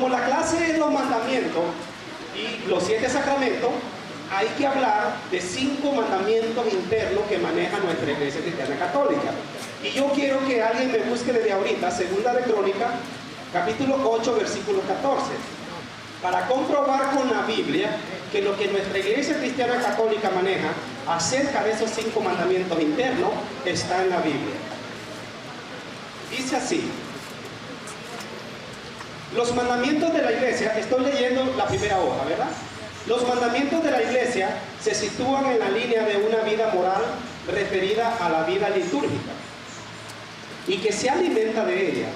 como la clase es los mandamientos y los 7 sacramentos, hay que hablar de 5 mandamientos internos que maneja nuestra Iglesia Cristiana Católica. Y yo quiero que alguien me busque desde ahorita, Segunda de Crónicas, capítulo 8, versículo 14, para comprobar con la Biblia que lo que nuestra Iglesia Cristiana Católica maneja acerca de esos 5 mandamientos internos está en la Biblia. Dice así: los mandamientos de la Iglesia, estoy leyendo la primera hoja, ¿verdad? Los mandamientos de la Iglesia se sitúan en la línea de una vida moral referida a la vida litúrgica y que se alimenta de ella.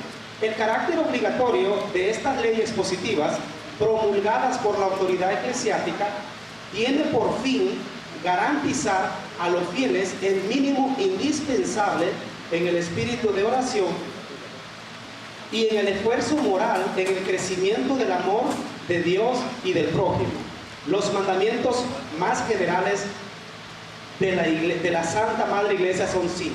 El carácter obligatorio de estas leyes positivas, promulgadas por la autoridad eclesiástica, tiene por fin garantizar a los fieles el mínimo indispensable en el espíritu de oración y en el esfuerzo moral en el crecimiento del amor de Dios y del prójimo. Los mandamientos más generales de la Santa Madre Iglesia son 5.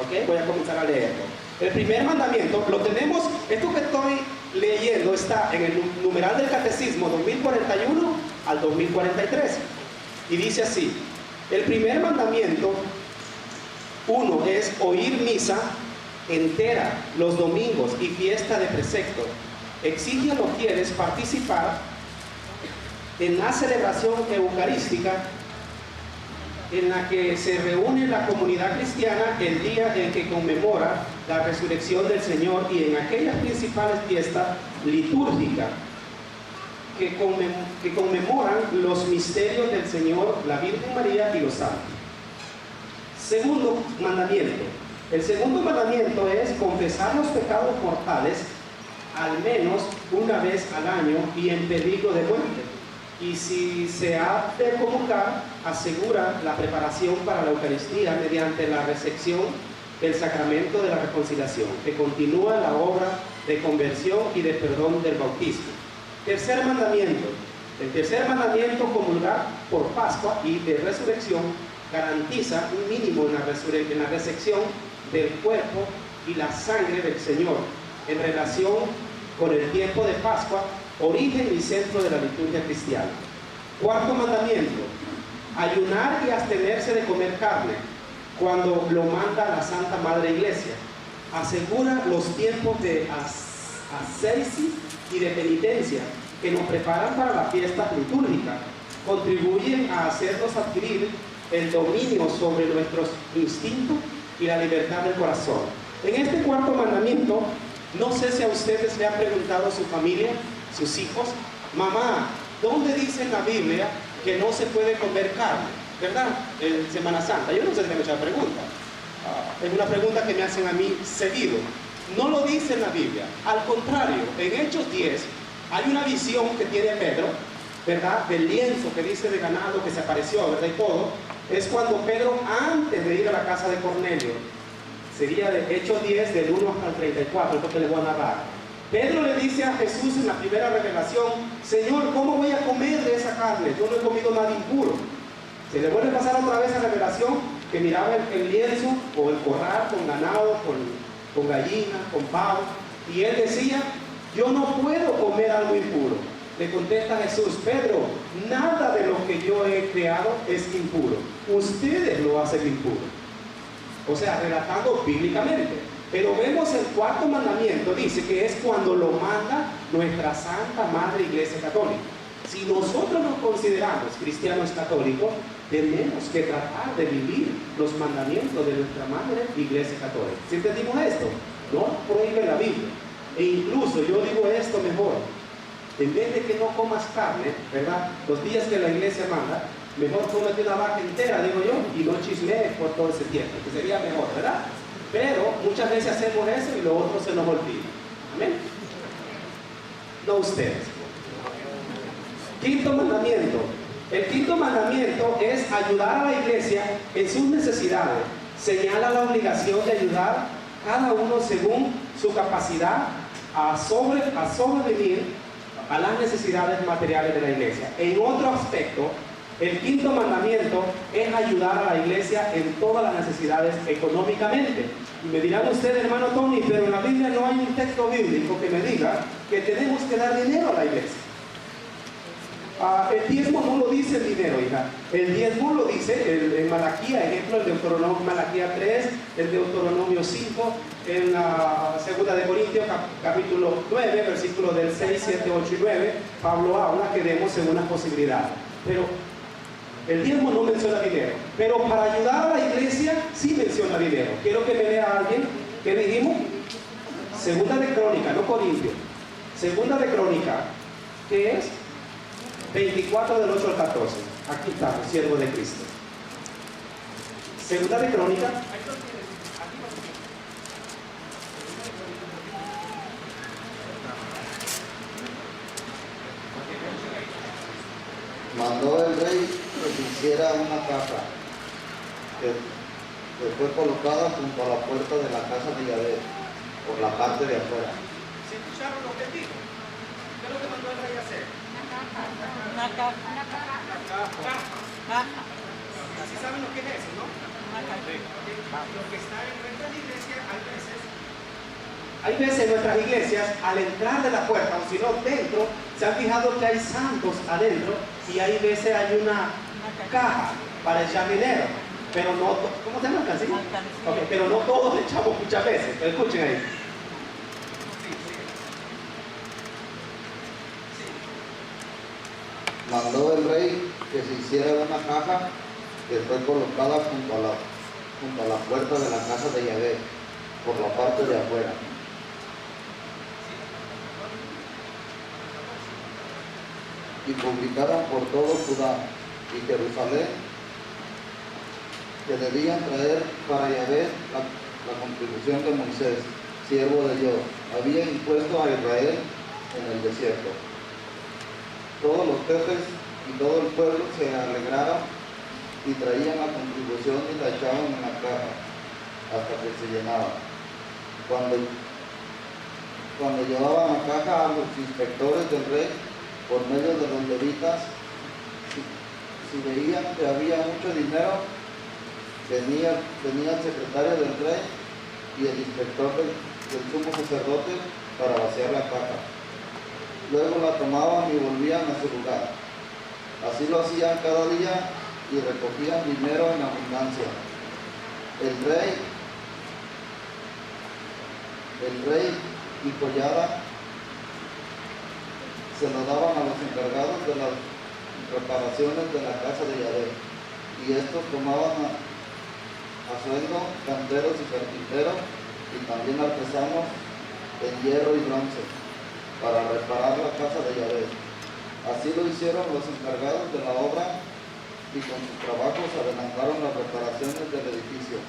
¿Okay? Voy a comenzar a leerlo. El primer mandamiento lo tenemos, esto que estoy leyendo está en el numeral del Catecismo 2041 al 2043. Y dice así: el primer mandamiento, 1, es oír misa entera los domingos y fiesta de precepto. Exige a los fieles participar en la celebración eucarística en la que se reúne la comunidad cristiana el día en que conmemora la resurrección del Señor y en aquellas principales fiestas litúrgicas que conmemoran los misterios del Señor, la Virgen María y los santos. Segundo mandamiento. El segundo mandamiento es confesar los pecados mortales al menos una vez al año y en peligro de muerte. Y si se ha de comulgar, asegura la preparación para la Eucaristía mediante la recepción del sacramento de la reconciliación, que continúa la obra de conversión y de perdón del bautismo. Tercer mandamiento. El tercer mandamiento, comulgar por Pascua y de resurrección, garantiza un mínimo en la recepción del cuerpo y la sangre del Señor en relación con el tiempo de Pascua, origen y centro de la liturgia cristiana. Cuarto mandamiento: ayunar y abstenerse de comer carne cuando lo manda la Santa Madre Iglesia. Asegura los tiempos de ascesis y de penitencia que nos preparan para las fiestas litúrgicas. Contribuyen a hacernos adquirir el dominio sobre nuestros instintos y la libertad del corazón. En este cuarto mandamiento, no sé si a ustedes le han preguntado a su familia, sus hijos: mamá, ¿dónde dice en la Biblia que no se puede comer carne? ¿Verdad? En Semana Santa. Yo no sé si me han hecho la pregunta. Es una pregunta que me hacen a mí seguido. No lo dice en la Biblia. Al contrario, en Hechos 10 hay una visión que tiene Pedro, ¿verdad? Del lienzo que dice de ganado que se apareció, ¿verdad? Y todo. Es cuando Pedro, antes de ir a la casa de Cornelio, sería de Hechos 10 del 1 hasta el 34, esto que les voy a narrar. Pedro le dice a Jesús en la primera revelación: Señor, ¿cómo voy a comer de esa carne? Yo no he comido nada impuro. Se le vuelve a pasar otra vez a la revelación que miraba el lienzo o el corral con ganado, con gallina, con pavo, y él decía: yo no puedo comer algo impuro. Le contesta Jesús: Pedro, nada de lo que yo he creado es impuro. Ustedes lo hacen impuro. O sea, relatando bíblicamente. Pero vemos el cuarto mandamiento, dice que es cuando lo manda nuestra Santa Madre Iglesia Católica. Si nosotros nos consideramos cristianos católicos, tenemos que tratar de vivir los mandamientos de nuestra Madre Iglesia Católica. ¿Sí entendimos esto? No prohíbe la Biblia. E incluso yo digo esto mejor: en vez de que no comas carne, ¿verdad? Los días que la Iglesia manda, mejor cómete una vaca entera, digo yo, y no chismees por todo ese tiempo, que sería mejor, ¿verdad? Pero muchas veces hacemos eso y lo otro se nos olvida. ¿Amén? No ustedes. Quinto mandamiento. El quinto mandamiento es ayudar a la Iglesia en sus necesidades. Señala la obligación de ayudar cada uno según su capacidad a sobrevivir a las necesidades materiales de la Iglesia. En otro aspecto, El quinto mandamiento es ayudar a la iglesia en todas las necesidades económicamente. Y me dirán ustedes, hermano Tony, pero en la Biblia no hay un texto bíblico que me diga que tenemos que dar dinero a la iglesia. El diezmo no lo dice el dinero, hija. El diezmo lo dice en Malaquía, ejemplo, el Deuteronomio, Malaquía 3, el Deuteronomio 5, en la segunda de Corintios, capítulo 9, versículos del 6, 7, 8 y 9, Pablo habla que demos según las posibilidades. Pero el diezmo no menciona dinero, pero para ayudar a la iglesia sí menciona dinero. Quiero que me lea alguien. ¿Qué dijimos? Segunda de Crónica, no Corintios. Segunda de Crónica, ¿qué es? 24 del 8 al 14. Aquí está, el siervo de Cristo. Segunda de Crónica. Mandó el rey que se hiciera una caja que fue colocada junto a la puerta de la casa de Yahvé, por la parte de afuera. ¿Se escucharon lo que dijo? ¿Qué es lo que mandó el rey a hacer? Una caja. ¿Sí saben lo que es eso, no? Lo que está en nuestras iglesias, hay veces en nuestras iglesias, al entrar de la puerta, o si no dentro, se han fijado que hay santos adentro y hay veces hay una caja para echar dinero. Pero no, ¿cómo se llama? ¿Alcancía? Okay, pero no todos echamos muchas veces. Pero escuchen ahí. Mandó el rey que se hiciera una caja que fue colocada junto a la puerta de la casa de Yahvé, por la parte de afuera. Y publicaron por todo Judá y Jerusalén que debían traer para Yahvé la contribución que Moisés, siervo de Dios, había impuesto a Israel en el desierto. Todos los jefes y todo el pueblo se alegraron y traían la contribución y la echaban en la caja hasta que se llenaba. Cuando llevaban la caja a los inspectores del rey, por medio de los levitas, si veían que había mucho dinero, venía el secretario del rey y el inspector del sumo sacerdote para vaciar la caja. Luego la tomaban y volvían a su lugar. Así lo hacían cada día y recogían dinero en abundancia. El rey y collada se lo daban a los encargados de las reparaciones de la casa de Yahvé, y estos tomaban a sueldo canteros y carpinteros y también artesanos en hierro y bronce para reparar la casa de Yahvé. Así lo hicieron los encargados de la obra y con sus trabajos adelantaron las reparaciones del edificio.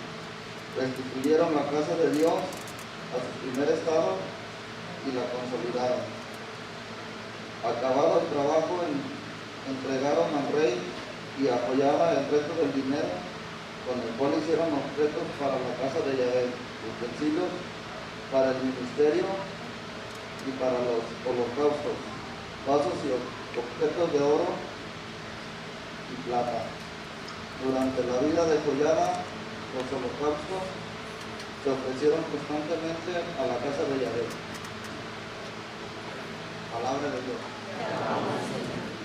Restituyeron la casa de Dios a su primer estado y la consolidaron. Acabado el trabajo, entregaron al rey y apoyaban el resto del dinero, con el cual hicieron objetos para la casa de Yahvé, utensilios para el ministerio y para los holocaustos, vasos y objetos de oro y plata. Durante la vida de Joyada, los holocaustos se ofrecieron constantemente a la casa de Yahvé. Palabra de Dios.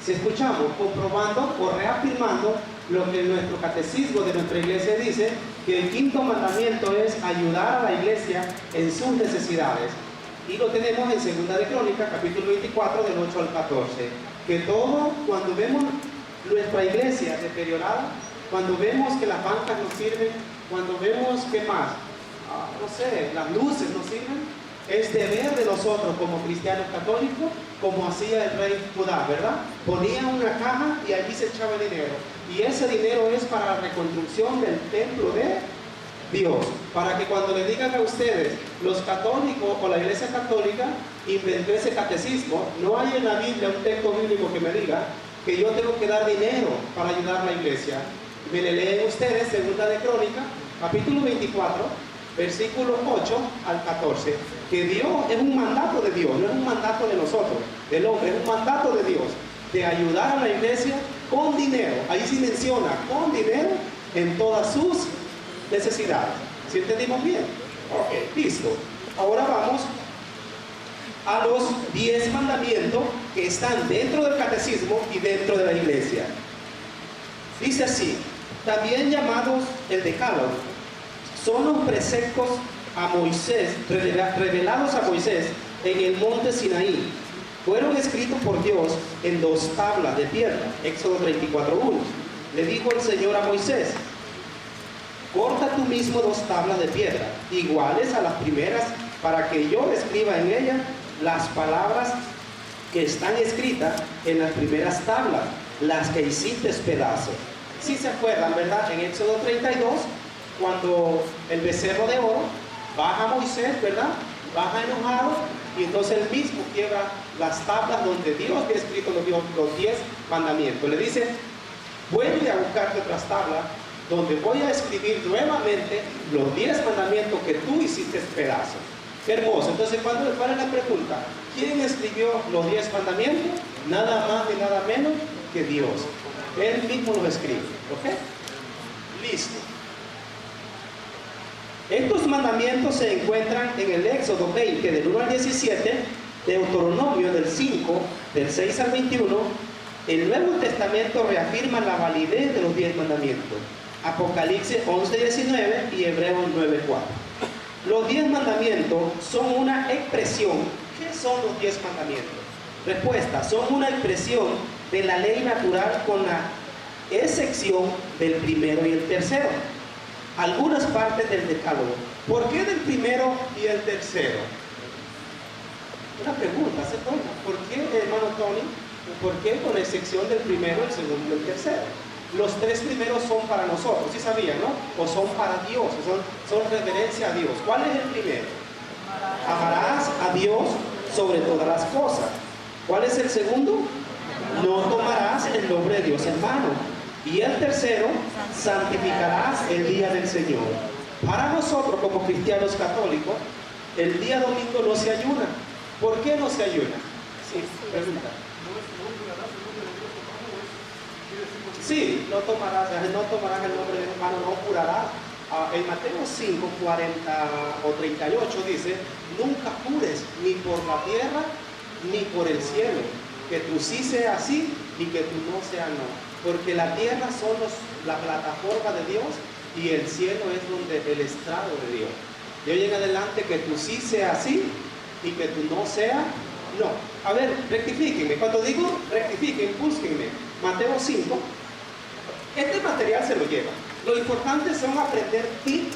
Si escuchamos, comprobando o reafirmando lo que nuestro catecismo de nuestra iglesia dice, que el quinto mandamiento es ayudar a la iglesia en sus necesidades. Y lo tenemos en Segunda de Crónica, capítulo 24, del 8 al 14. Que todo, cuando vemos nuestra iglesia deteriorada, cuando vemos que las bancas no sirven, cuando vemos que más, no sé, las luces no sirven, es deber de nosotros como cristianos católicos, como hacía el rey Judá, ¿verdad? Ponía una caja y allí se echaba dinero. Y ese dinero es para la reconstrucción del templo de Dios. Para que cuando le digan a ustedes, los católicos o la iglesia católica inventó ese catecismo, no hay en la Biblia un texto bíblico que me diga que yo tengo que dar dinero para ayudar a la iglesia. Me le leen ustedes Segunda de Crónica, capítulo 24, versículos 8 al 14, que Dios es un mandato de Dios, no es un mandato de nosotros, del hombre, es un mandato de Dios, de ayudar a la iglesia con dinero. Ahí sí menciona con dinero en todas sus necesidades. ¿Sí entendimos bien? Ok, listo. Ahora vamos a los 10 mandamientos que están dentro del catecismo y dentro de la iglesia. Dice así: también llamados el decálogo, son los preceptos a Moisés, revelados a Moisés en el monte Sinaí. Fueron escritos por Dios en 2 tablas de piedra. Éxodo 34:1. Le dijo el Señor a Moisés: corta tú mismo 2 tablas de piedra, iguales a las primeras, para que yo escriba en ellas las palabras que están escritas en las primeras tablas, las que hiciste pedazos. Si se acuerdan, ¿verdad? En Éxodo 32, cuando el becerro de oro baja a Moisés, ¿verdad? Baja enojado, y entonces él mismo quiebra las tablas donde Dios había escrito los 10 mandamientos. Le dice: vuelve a buscarte otras tablas donde voy a escribir nuevamente los 10 mandamientos que tú hiciste pedazos. Qué hermoso. Entonces, ¿cuál es la pregunta? ¿Quién escribió los 10 mandamientos? Nada más ni nada menos que Dios. Él mismo los escribe. ¿Ok? Listo. Estos mandamientos se encuentran en el Éxodo 20, del 1 al 17, Deuteronomio del 5, del 6 al 21. El Nuevo Testamento reafirma la validez de los 10 mandamientos. Apocalipsis 11, 19 y Hebreos 9, 4. Los 10 mandamientos son una expresión. ¿Qué son los 10 mandamientos? Respuesta: son una expresión de la ley natural con la excepción del primero y el tercero. Algunas partes del decálogo. ¿Por qué del primero y el tercero? Una pregunta, ¿se puede? ¿Por qué, hermano Tony? ¿Por qué con excepción del primero, el segundo y el tercero? Los 3 primeros son para nosotros, ¿sí sabían, no? O son para Dios, son reverencia a Dios. ¿Cuál es el primero? Amarás a Dios sobre todas las cosas. ¿Cuál es el segundo? No tomarás el nombre de Dios en vano. Y el tercero: santificarás el día del Señor. Para nosotros, como cristianos católicos, el día domingo no se ayuna. ¿Por qué no se ayuna? Sí, pregunta. Sí, no tomarás el nombre de Dios, no jurarás. En Mateo 5, 40 o 38 dice: nunca jures ni por la tierra ni por el cielo, que tú sí seas sí y que tú no seas no. Porque la tierra son la plataforma de Dios y el cielo es donde el estrado de Dios. De hoy en adelante, que tú sí seas sí y que tú no seas no. A ver, rectifíquenme. Cuando digo rectifiquen, búsquenme. Mateo 5. Este material se lo lleva. Lo importante son aprender tips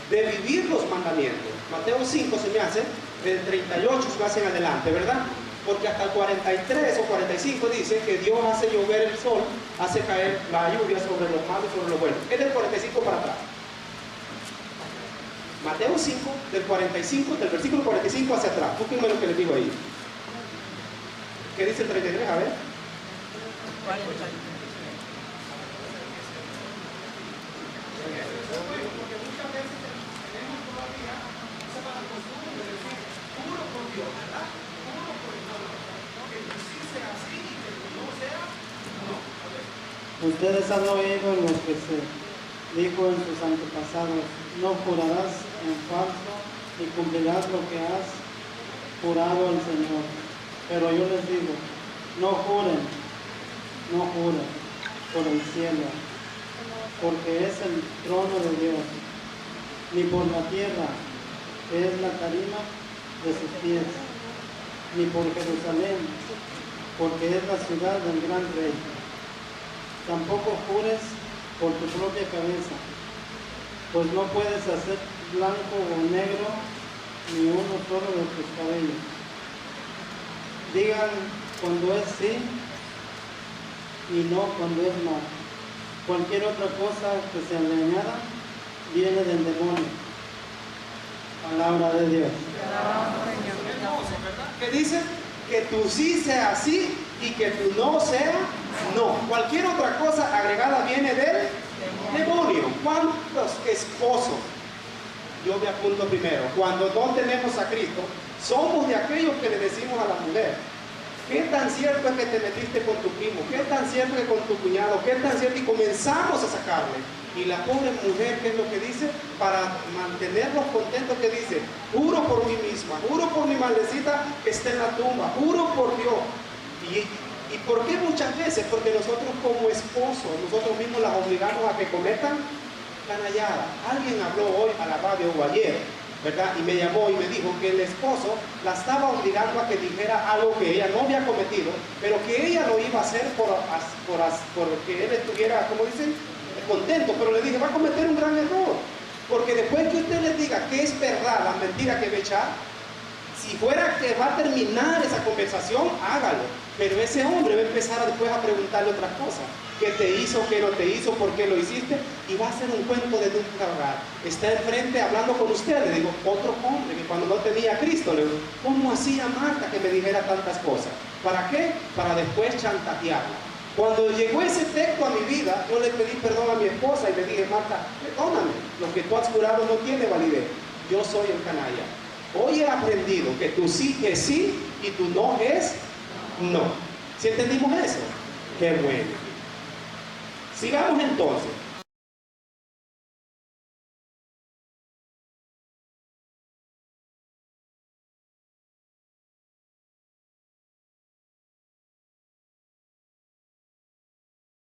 de vivir los mandamientos. Mateo 5 se me hace, del 38 se me hace en adelante, ¿verdad? Porque hasta el 43 o 45 dice que Dios hace llover el sol, hace caer la lluvia sobre los malos y sobre los buenos. Es del 45 para atrás. Mateo 5, del versículo 45 hacia atrás. Búsquenme lo que les digo ahí. ¿Qué dice el 33? A ver. 40. Porque muchas veces tenemos todavía esa mala costumbre de decir juro por Dios, ¿verdad? Juro por Dios, que tú sí sea así y que tú no sea no. Ustedes han oído lo que se dijo en sus antepasados: no jurarás en falso y cumplirás lo que has jurado al Señor. Pero yo les digo: no juren por el cielo, porque es el trono de Dios, ni por la tierra, que es la tarima de sus pies, ni por Jerusalén, porque es la ciudad del gran rey. Tampoco jures por tu propia cabeza, pues no puedes hacer blanco o negro ni uno solo de tus cabellos. Digan cuando es sí y no cuando es no. Cualquier otra cosa que se le añada viene del demonio. Palabra de Dios. Hermoso, ¿verdad? Que dice que tú sí seas sí y que tú no seas no. Cualquier otra cosa agregada viene del demonio. ¿Cuántos esposos? Yo me apunto primero. Cuando no tenemos a Cristo, somos de aquellos que le decimos a la mujer: ¿Qué tan cierto es que te metiste con tu primo? ¿Qué tan cierto es que con tu cuñado? ¿Qué tan cierto? Y comenzamos a sacarle. Y la pobre mujer, ¿qué es lo que dice? Para mantenerlos contentos, ¿qué dice? Juro por mí misma, juro por mi madrecita que está en la tumba, juro por Dios. ¿Y por qué muchas veces? Porque nosotros como esposos, nosotros mismos las obligamos a que cometan canallada. Alguien habló hoy a la radio o ayer, ¿verdad? Y me llamó y me dijo que el esposo la estaba obligando a que dijera algo que ella no había cometido, pero que ella lo iba a hacer por que él estuviera, como dicen, contento. Pero le dije, va a cometer un gran error, porque después que usted le diga que es verdad la mentira que va a echar, si fuera que va a terminar esa conversación, hágalo. Pero ese hombre va a empezar después a preguntarle otras cosas. ¿Qué te hizo? ¿Qué no te hizo? ¿Por qué lo hiciste? Y va a ser un cuento de nunca acabar. Está enfrente hablando con usted. Le digo, otro hombre que cuando no tenía a Cristo, le digo, ¿cómo hacía Marta que me dijera tantas cosas? ¿Para qué? Para después chantajearla. Cuando llegó ese texto a mi vida, yo le pedí perdón a mi esposa y le dije, Marta, perdóname, lo que tú has jurado no tiene validez. Yo soy el canalla. Hoy he aprendido que tu sí es sí y tu no es no. ¿Sí entendimos eso? Qué bueno. Sigamos entonces.